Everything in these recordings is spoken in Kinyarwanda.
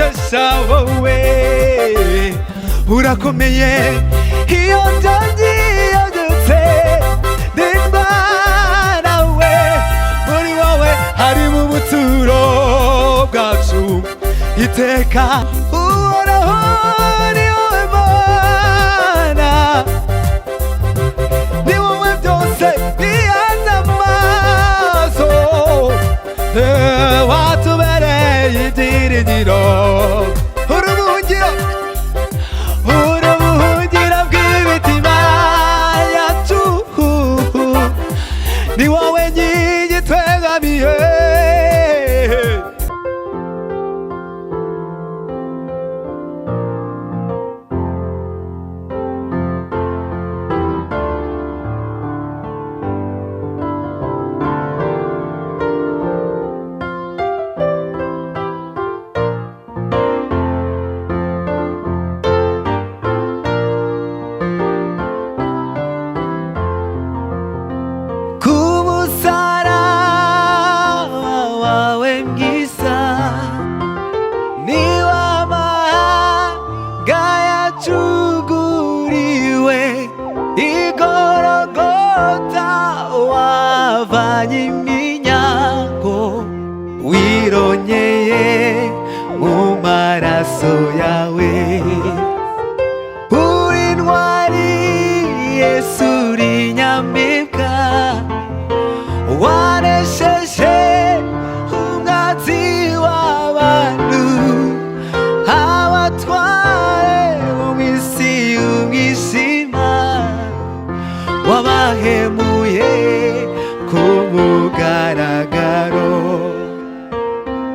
kunesha wowe urakomeye iyo byongiyodutse n'Imana we muri wowe hari mu buturo bwacu iteka uhoraho ni wowe Mana ni wowe byose bihanze amaso watubereye ibyiringiro urubuhungiro bw'imitima yacu ni wowe nkingi twegamiye iminyago wironyeye mu maraso yawe uri intwari Yesu uri inyamibwa wanesheje umwanzi w'abantu abatware bo mu isi y'umwijima wabahemuye ku mugaragaro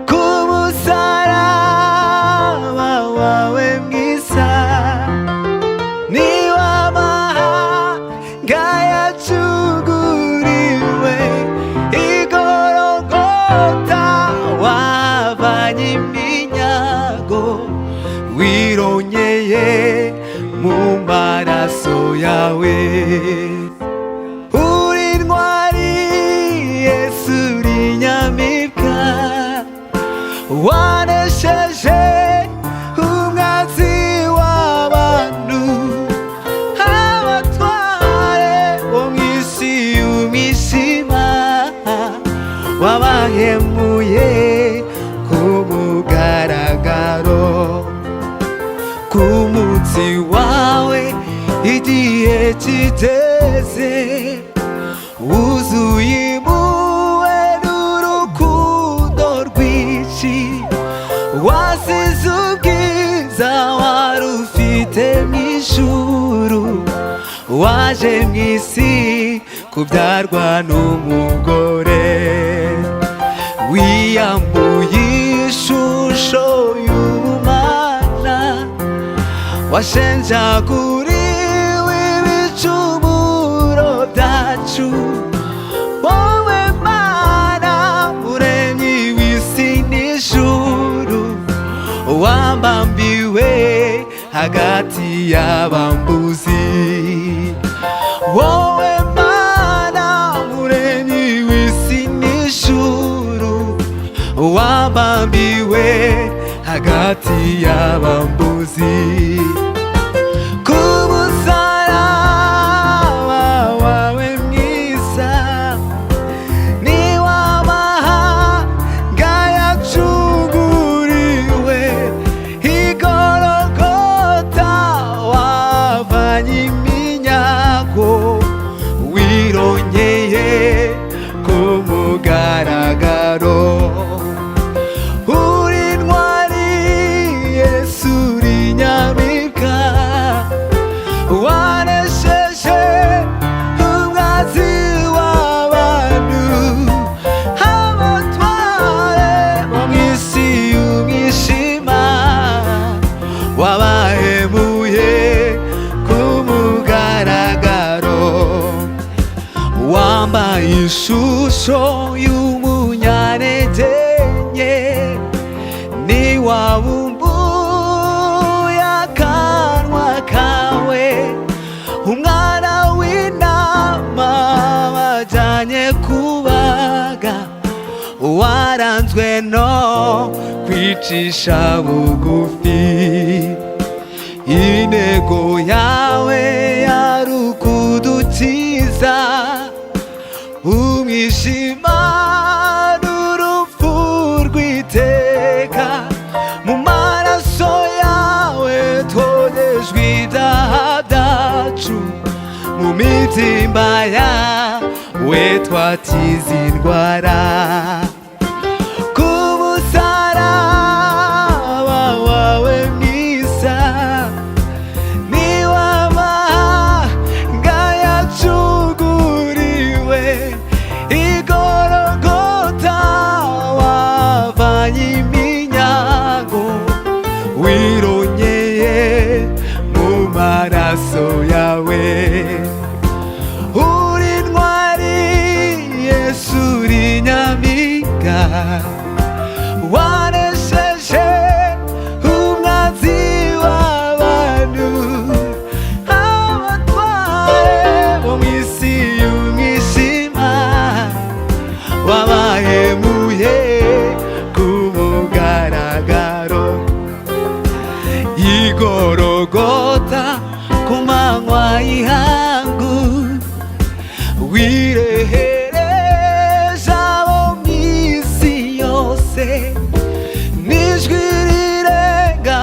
ku musaraba wawe mwiza niwo amahanga yacunguriwe igorogota wavanye iminyago wironyeye mu maraso yawe wanesheje umwanzi w'abantu abatware bo mu isi y'umwijima wabahemuye ku mugaragaro ku munsi wawe igihe kigeze wuzuye wasize ubwiza wari ufite mu ijuru waje mu isi kubyarwa n'umugore wiyambuye ishusho y'ubumana washenjaguriwe ibicumuro byacu wowe Mana muremyi w'isi n'ijuru wambambiwe hagati y'abambuzi wowe Mana muremyi w'isi n'ijuru wambambiwe hagati y'abambuzi ku musaraba wawe mwiza niwo amahanga yacunguriwe igorogota wavanye iminyago wironyeye ku mugaragaro uri intwari Yesu uri inyamibwa wanesheje umwanzi w'abantu abatware bo mu isi y'umwijima wabahemuye ku mugaragaro wambaye ishusho y'umunyantege nke niwabumbuye akanwa kawe umwana w'intama waranzwe no kwica kwicisha bugufi. Intego yawe yari ukudukiza umwijima n'urupfu rw'iteka. Mu maraso yawe twogejwe ibyaha byacu, mu mitima yawe twakize indwara. Ku musaraba wawe mwiza niwo amahanga yacuguriwe. I Golgota wavanye iminyago, wironyeye mu maraso yawe. Uri intwari Yesu, uri nyamibwa, wanesheje umwanzi w'abantu. Abatware bo mw'isi y'umwijima wabahemuye ku mugaragaro. I Golgota ku manywa y'ihangu wirehereje abo mw'isi yose. N'ijwi rirenga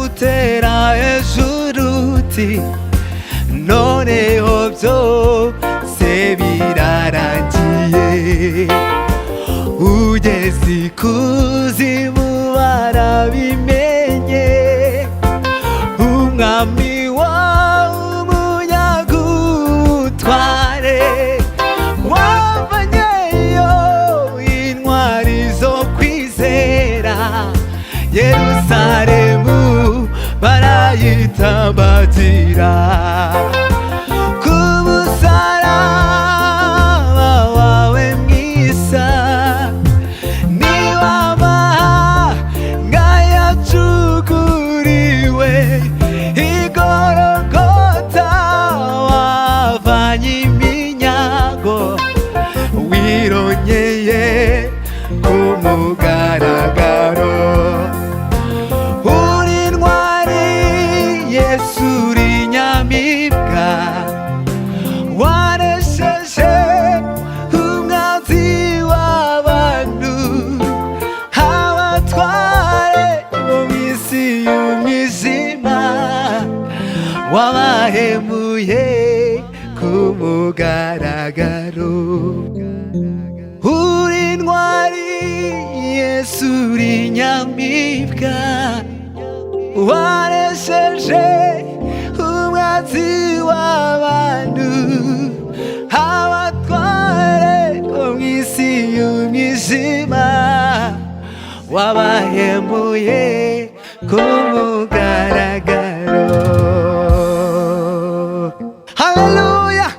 utera hejuru uti noneho byose birarangiye. Ugeze ikuzimu barabimenye, umwami wawe umunyagutware wavanyeyo intwari zo kwizera. Yerusalemu barayitambagira. Ku musaraba wawe mwiza niwo amahanga yacuguriwe. I Golgota wavanye iminyago, wironyeye ku mugaragaro. Uri intwari Yesu, uri nyamibwa, wanesheje umwanzi w'abantu. Abatware bo mw'isi y'umwijima wabahemuye ku mugaragaro. Uri intwari Yesu, uri nyamibwa, wanesheje umwanzi w'abantu. Abatware bo mw'isi y'umwijima wabahemuye ku mugaragaro. Hallelujah.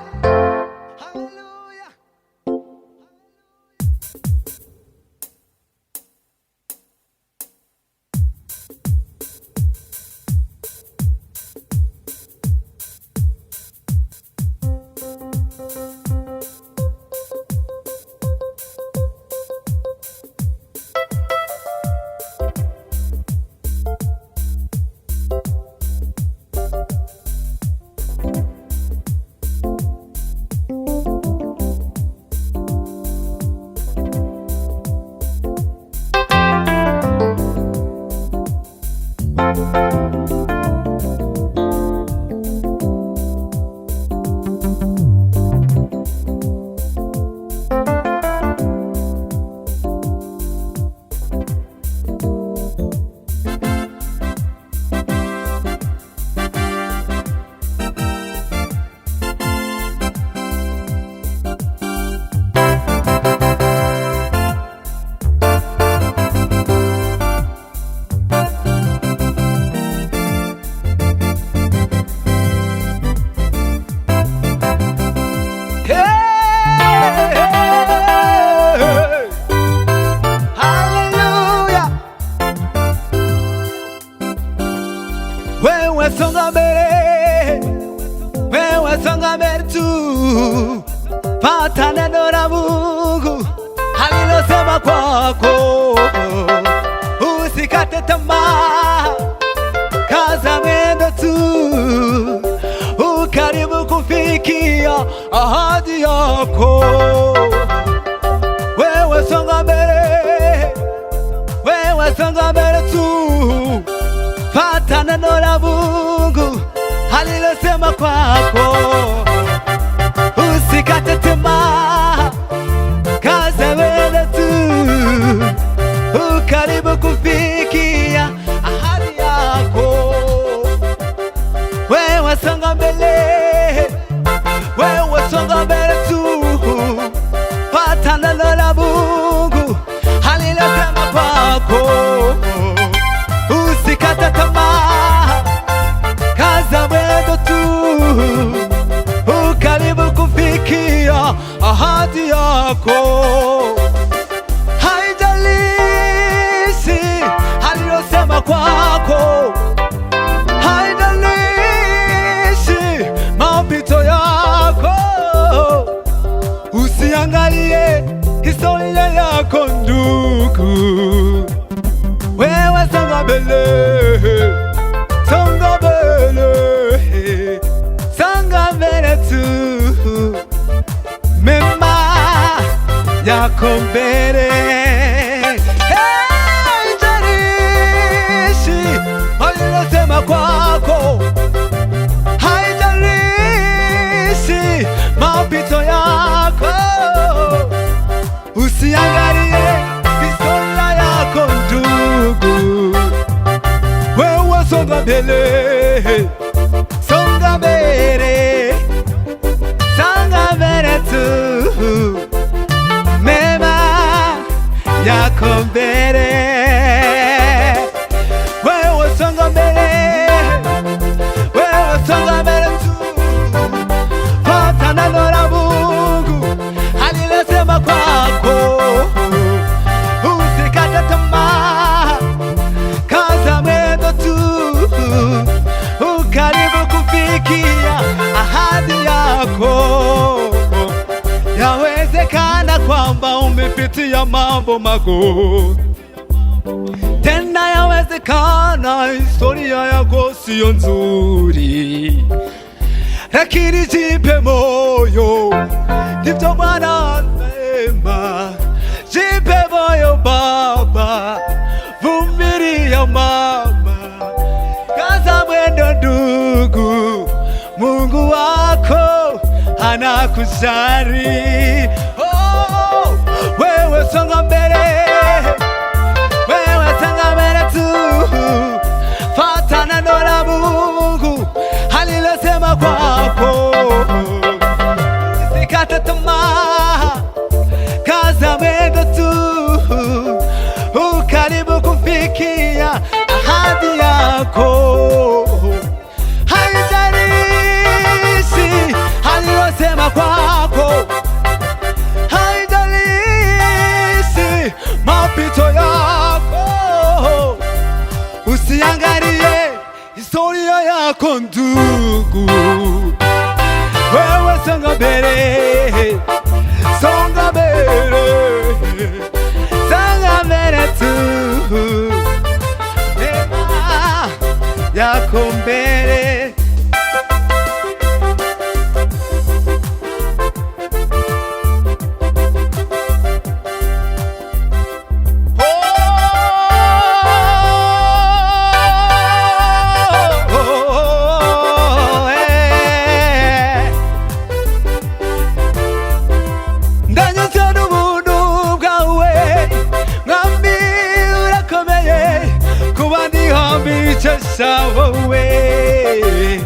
songa mbele tu, pata neno la Mungu alilosema kwako, usika usikate tamaa, kaza mwendo tu, ukaribu kufikia ahadi yako. Wewe songa mbele, wewe songa mbele tu, fata neno la Mungu alilosema kwako. Usikate tamaa, kaza mwendo tu, ukaribu kufikia ahadi yako. Wewe songa mbele, wewe songa mbele tu, fata neno la Mungu alilosema kwako. Usikate tamaa, kaza mwendo tu, ukaribu kufikia ahadi yako. Haijalishi alilosema kwako, haijalishi mapito yako, usiangalie historia yako ndugu. Wewe songa mbele, songa mbele, songa mbele tu, mema yako mbele. Haijalishi alilosema kwako, haijalishi mapito yako, usiangalie historia yako ndugu. Wewe songa mbele, songa mbele, songa mbele tu, mema yako mbele. Wewe songa mbele, wewe songa mbele tu, fata neno la Mungu alilosema kwako. Usikate tamaa, kaza mwendo tu, ukaribu kufikia ahadi yako. Yawezekana kwamba umepitia mambo magumu, tena yawezekana historia yako sio nzuri, lakini jipe moyo, ndivyo Bwana anasema. Jipe moyo baba, vumilia mama, kaza mwendo ndugu, Mungu wako anakujali. Oh, wewe songa mbele, wewe songa mbele tu, fata neno la Mungu alilosema kwako. Usikate tamaa, kaza mwendo tu, ukaribu kufikia ahadi yako. Haijalishi alilosema kwako, haijalishi mapito yako, usiangalie historia yako ndugu. Wewe songa mbele, songa mbele, songa mbele tu, mema yako mbele. Wowe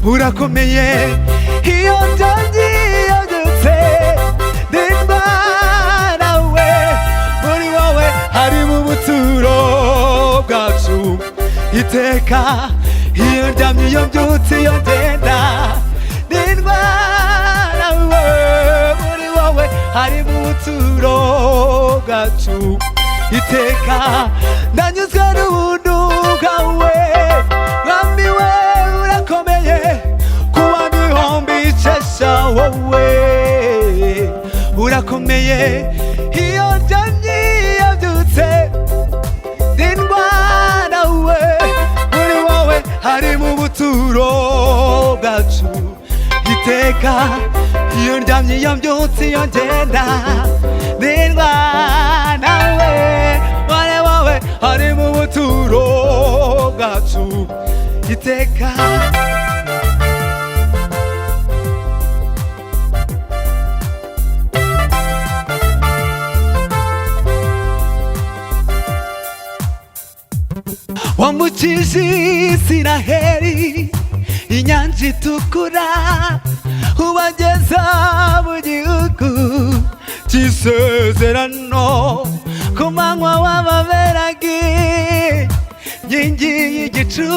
urakomeye, iyo ntangiye ndetse n'Imana we, muri wowe harimo ubuturo bwacu iteka. Iyo ndyamye, iyo mbyutse, iyo ngenda, n'Imana we, muri wowe harimo ubuturo bwacu iteka. Ndanyuzwe n'ubuntu bwawe, mwami we urakomeye, kuba mihombi icesha wowe urakomeye. Iyo ndyamye, iyo mbyutse, n'Imana ari mu buturo bwacu iteka. Iyo ndyamye iyo mbyutse iyo ngenda ndindwa nawe, wane wawe ari mu buturo bwacu iteka. Wambukije Isiraheli inyanja itukura, ubageza mu gihugu cy'isezerano. Ku manywa wababeraga inkingi y'igicu,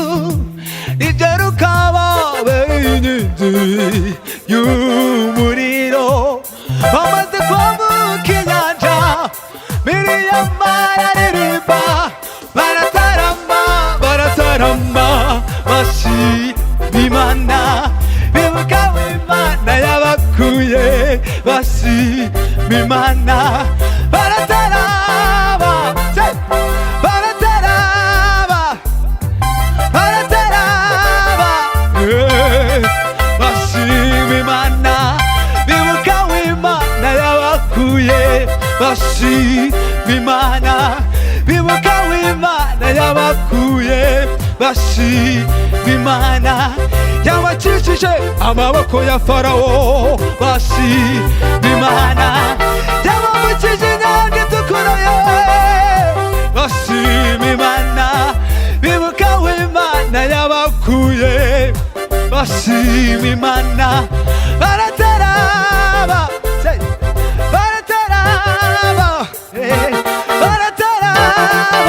nijoro ukababera inkingi y'umuriro. Bamaze kwambuka inyanja, Miriyama araririmba, baratarama baratarama bashima Imana, bibuka Imana yabakuye bashima Imana. Baratarama baratarama baratarama bashima Imana, bibuka Imana yabakuye bashima Imana, bibuka Imana yabakuye bashima Imana. Yabacishije amaboko ya Farawo bashima Imana, yabambukije inyanja itukura bashima Imana, bibuka Imana yabakuye bashima Imana. Baratarama baratarama baratarama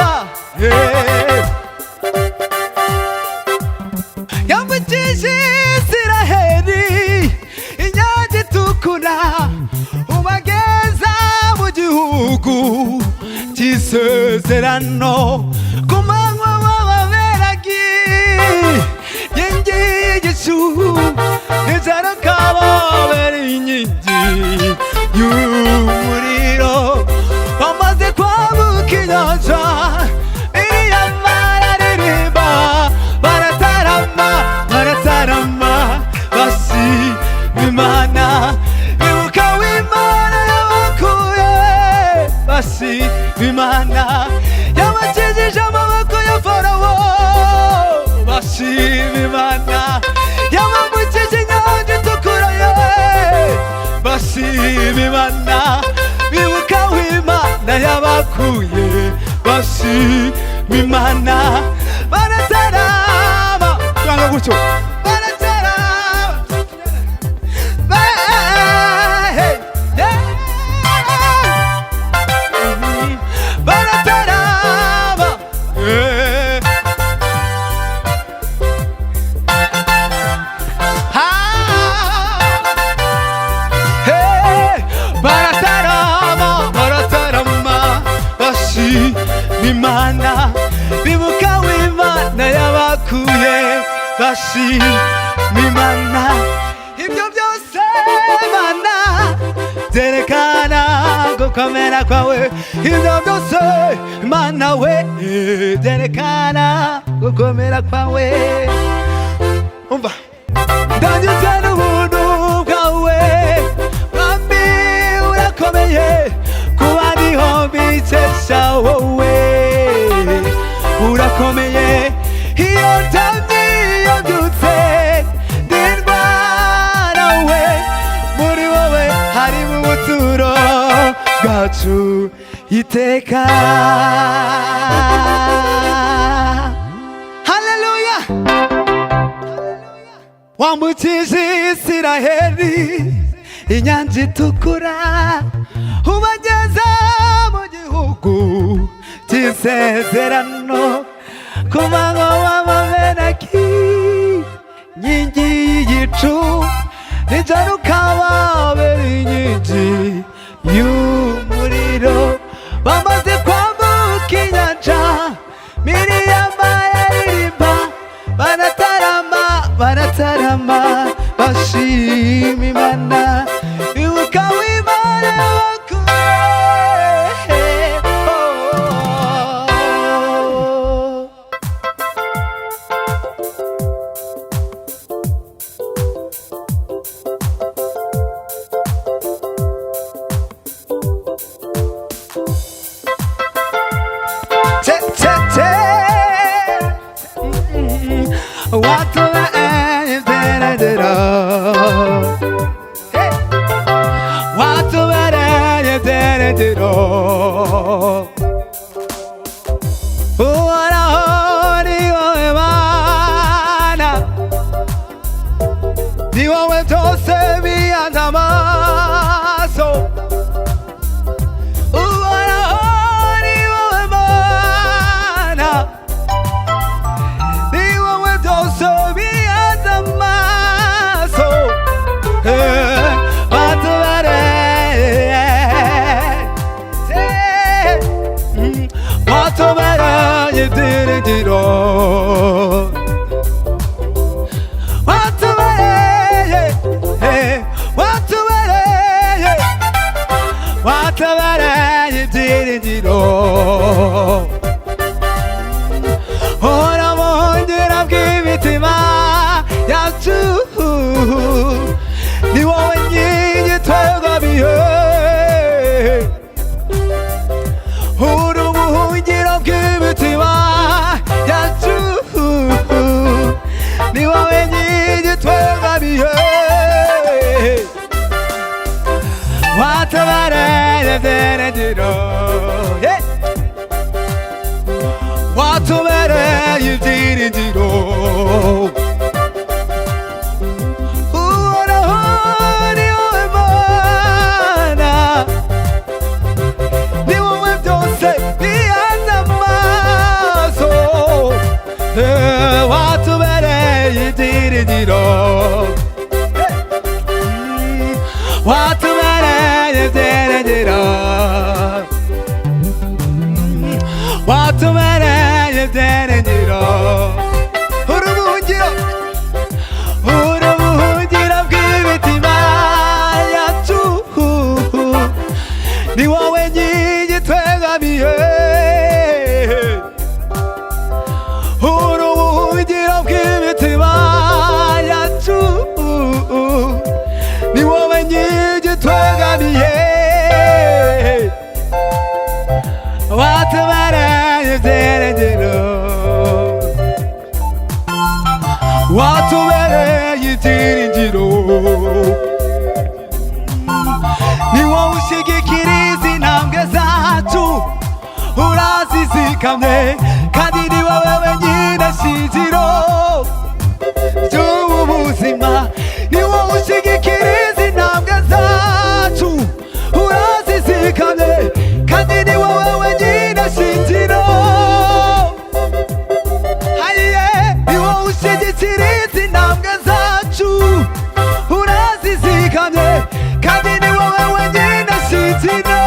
yambukije Isiraheli inyanja itukura, ubageza mu gihugu cy'isezerano. Ku manywa wababeraga inkingi y'igicu, nijoro ukababera inkingi y'umuriro. Bamaze kwambuka inyanja, Miriyama araririmba, baratarama baratarama bashima Imana, bibuka Imana yabakuye bashima Imana. Yabakijije amaboko ya Farawo bashima Imana, yabambukije inyanja itukura bashima Imana, bibuka Imana yabakuye bashima Imana. Baratarama twanga gutyo Imana, bibuka Imana yabakuye bashima Imana. Ibyo byose Imana byerekana gukomera kwawe, ibyo byose Imana we byerekana gukomera kwawe. Umva ndanyuze n'ubuntu bwawe, Mwami urakomeye, kuba ndiho mbikesha wowe. Urakomeye iyo ndyamye iyo mbyutse ndindwa nawe, muri wowe hari mu buturo bwacu iteka. Haleluya. Wambukije Isiraheli inyanja itukura, ubageza mu gihugu cy'isezerano. Ku manywa wababeraga inkingi y'igicu, nijoro ukababera inkingi y'umuriro. Bamaze kwambuka inyanja, Miriyama araririmba, baratarama baratarama bashima Imana, bibuka Imana yabakuye watubereye byiringiro uhoraho ni wowe Mana ni wowe byose bihanze amaso uhoraho ni wowe Mana ni wowe byose bihanze amaso watubereye byiringiro watubereye byiringiro hora buhungiro bw'imitima yacu ni wowe nkingi twegamiye hora ubuhungiro bw'imitima yacu ni wowe nkingi twegamiye watubereye byiringiro watubereye byiringiro uhoraho ni wowe Mana ni wowe byose bihanze amaso watubereye byiringiro watubereye byiringiro watubereye byiringiro urubuhungiro bw'imitima yacu ni wowe nkingi twegamiye urubuhungiro bw'imitima yacu ni wowe nkingi twegamiye watubereye byiringiro watubereye byiringiro ni wowe ushigikira izi ntambwe zacu urazizikamye kandi ni wowe wenyine shingiro ry'ubu buzima ni wowe ushigikira izi ntambwe zacu urazizikamye kandi ni wowe wenyine shingiro ni wowe ushigikira izi ntambwe zacu urazizikamye kandi ni wowe wenyine shingiro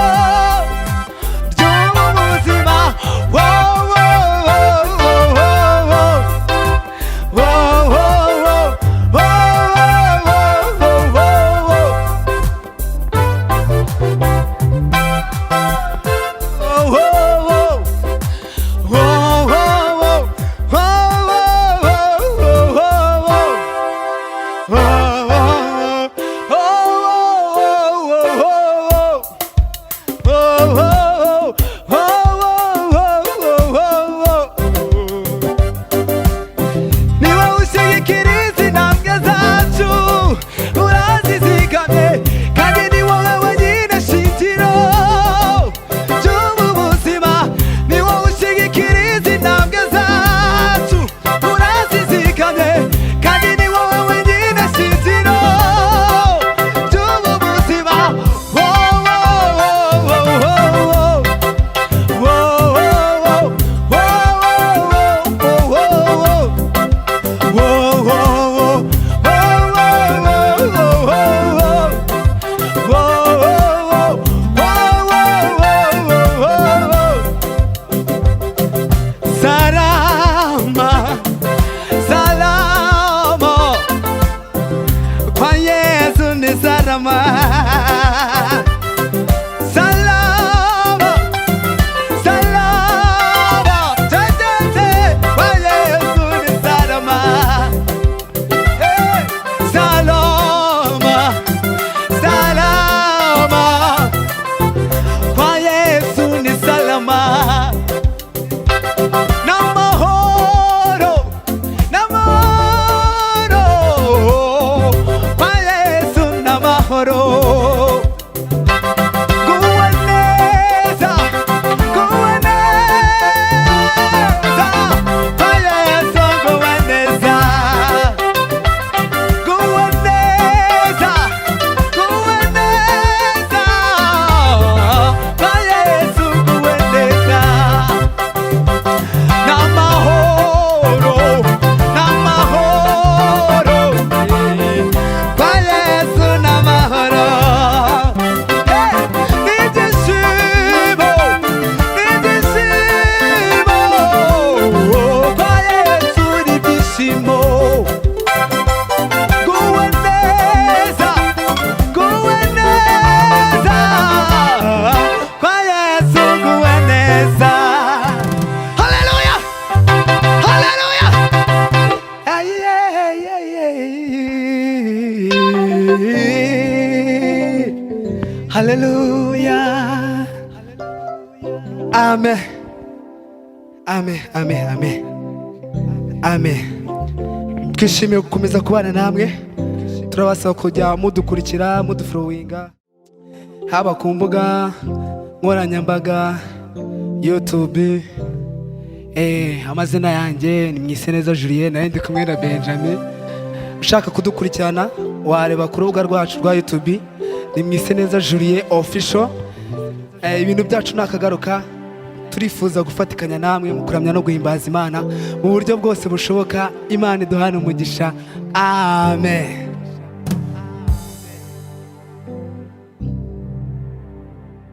ry'ubu buzima Hallelujah. Amen. Amen. Amen. Amen. Amen. Twishimiye gukomeza kubana namwe. Turabasaba kujya mudukurikira, muduflowinga haba ku mbuga nkoranyambaga, YouTube. Amazina yanjye ni Mwiseneza Julien, nayo ndi kumwe na Benjamin. Ushaka kudukurikirana wareba ku rubuga rwacu rwa YouTube, ni Mwiseneza Julien official. Ibintu byacu nakagaruka, turifuza gufatikanya namwe mu kuramya no guhimbaza Imana mu buryo bwose bushoboka. Imana iduhane umugisha. Amen.